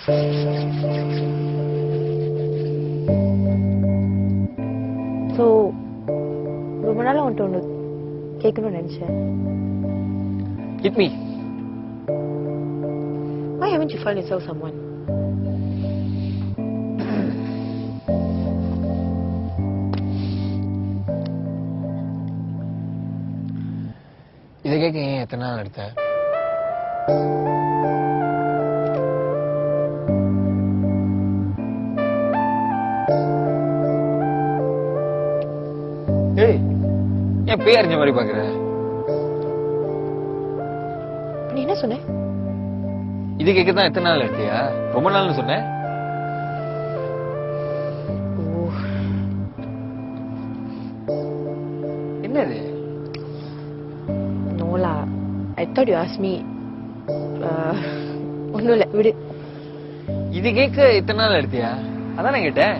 So, ரொம்ப நாளா உன்கிட்ட ஒன்று கேட்கணும்னு நினைச்சேன். Hit me. Why haven't you found yourself someone? இதை கேட்க ஏன் எத்தனை நாள் எடுத்த? ஏய், ஏன் பேய் அறிஞ்ச மாதிரி பாக்குற? நீ என்ன சொன்ன? இது கேட்கத்தான் எத்தனை நாள் எடுத்தியா? ரொம்ப நாள்னு சொன்னேன். என்னது? நோலா, I thought you asked me. ஒன்றும் இல்லை, விடு. இது கேட்க இத்தனை நாள் எடுத்தியா? அதான் நான் கேட்டேன்.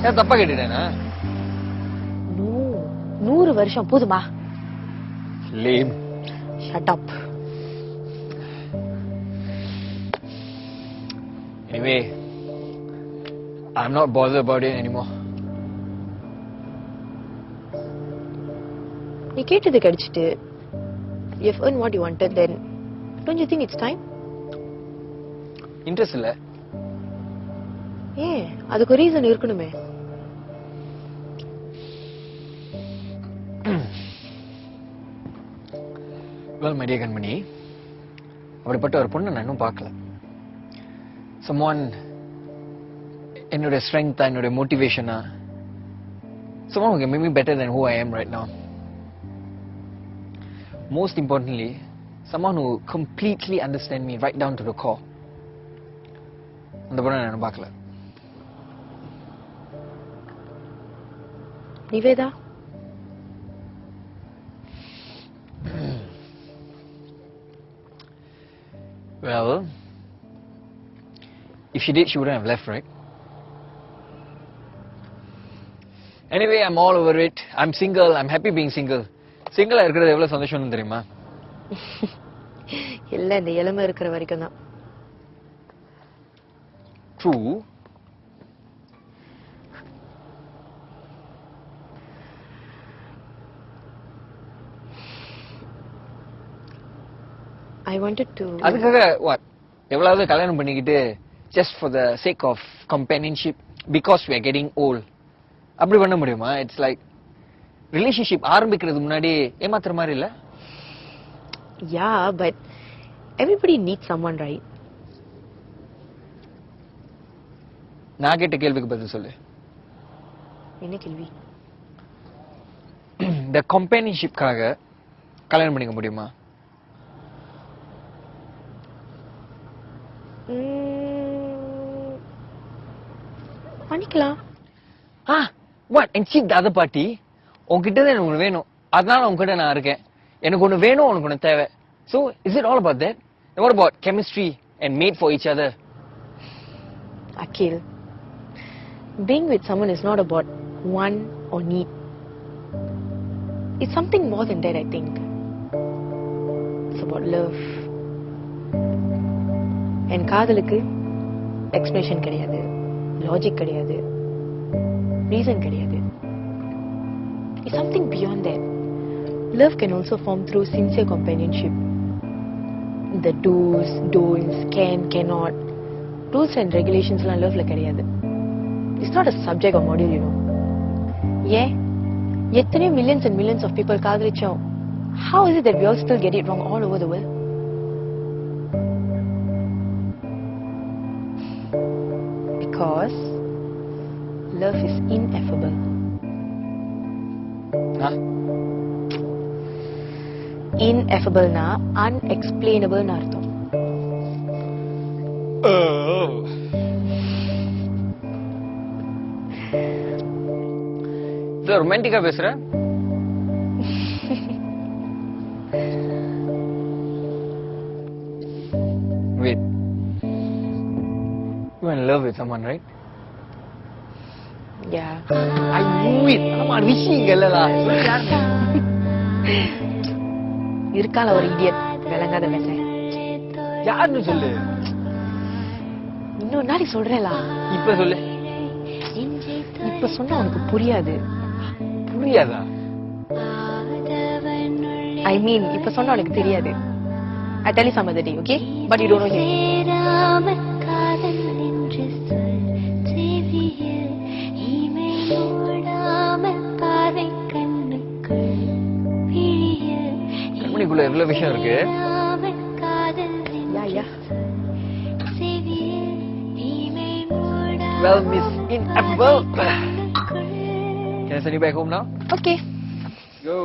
ஏன் தப்பா கேட்டுட்டேனா? 100 வருஷம் போதுமா? Lame. Shut up. Anyway, I'm not bothered about it anymore. நீ கேட்டது கிடைச்சிட்டு, you've earned what you wanted, then don't you think it's time? Interest இல்ல. ஏன், அதுக்கு ஒரு ரீசன் இருக்கணுமே. Well, my dear கண்மணி, அப்படிப்பட்ட ஒரு பொண்ணு நான் இன்னும் பார்க்கல. Someone என்னோட ஸ்ட்ரெங்தா, என்னோட மோட்டிவேஷனா, someone who can make me better than who I am right now. Most importantly, someone who completely understand me right down to the core. அந்த பொண்ணை நான் பார்க்கல. Nivetha, well, if she did, she wouldn't have left, right? Anyway, I'm all over it. I'm single. I'm happy being single. Single இருக்கிறது எவ்வளவு சந்தோஷம்னு தெரியுமா? இல்ல, இந்த இளமை இருக்கிற வரைக்கும் தான். True. I wanted to. அதுக்காக what? எவ்வளவு கல்யாணம் பண்ணிக்கிட்டு just for the sake of companionship because we are getting old. அப்படி பண்ண முடியுமா? It's like ரிலேஷன்ஷிப் ஆரம்பிக்கிறதுக்கு முன்னாடி ஏமாத்துற மாதிரி இல்ல? Yeah, but everybody needs someone, right? நான் கேட்ட கேள்விக்கு பதில் சொல்லு. என்ன கேள்வி? இந்த கம்பெனிஷிப்காக கல்யாணம் பண்ணிக்க முடியுமா? பண்ணிக்கலாம். What? And see the other party? உன்கிட்ட தான் எனக்கு ஒன்று வேணும், அதனால உன்கிட்ட நான் இருக்கேன். எனக்கு ஒன்று வேணும், உனக்கு ஒன்று தேவை. So, is it all about that? And what about chemistry and made for each other? Akhil, being with someone is not about want or need. It's something more than that, I think. It's about love. And காதலுக்கு explanation கிடையாது, logic கிடையாது, reason கிடையாது. It's something beyond that. Love can also form through sincere companionship. The do's, don'ts, can, cannot, rules and regulations la love la கிடையாது. It's not a subject or module, you know. Yeah, எத்தனை millions and millions of people காதலிச்சோம். How is it that we all still get it wrong all over the world? Because love is ineffable. Ineffable na unexplainable na அர்த்தம். இது ரொமான்டிக்கா பேசுற? Wait. You are in love with someone, right? Yeah. I knew it. ஆமா, விஷயங்கள்ல இருக்கால ஒரு idiot, விளங்காத பேச. யாருன்னு சொல்லு. இன்னொரு நாளைக்கு சொல்றேன்லா. இப்ப சொல்லு. இப்ப சொன்னா உனக்கு புரியாது. புரியாதா? I mean, இப்ப சொன்னா உனக்கு தெரியாது. I tell you some other day, okay? But you don't know him. கண்மணிக்குள்ள எவ்வளவு விஷயம் இருக்கு. Yeah, yeah. Well, Miss Inable. Can I send you back home now? Okay. Go.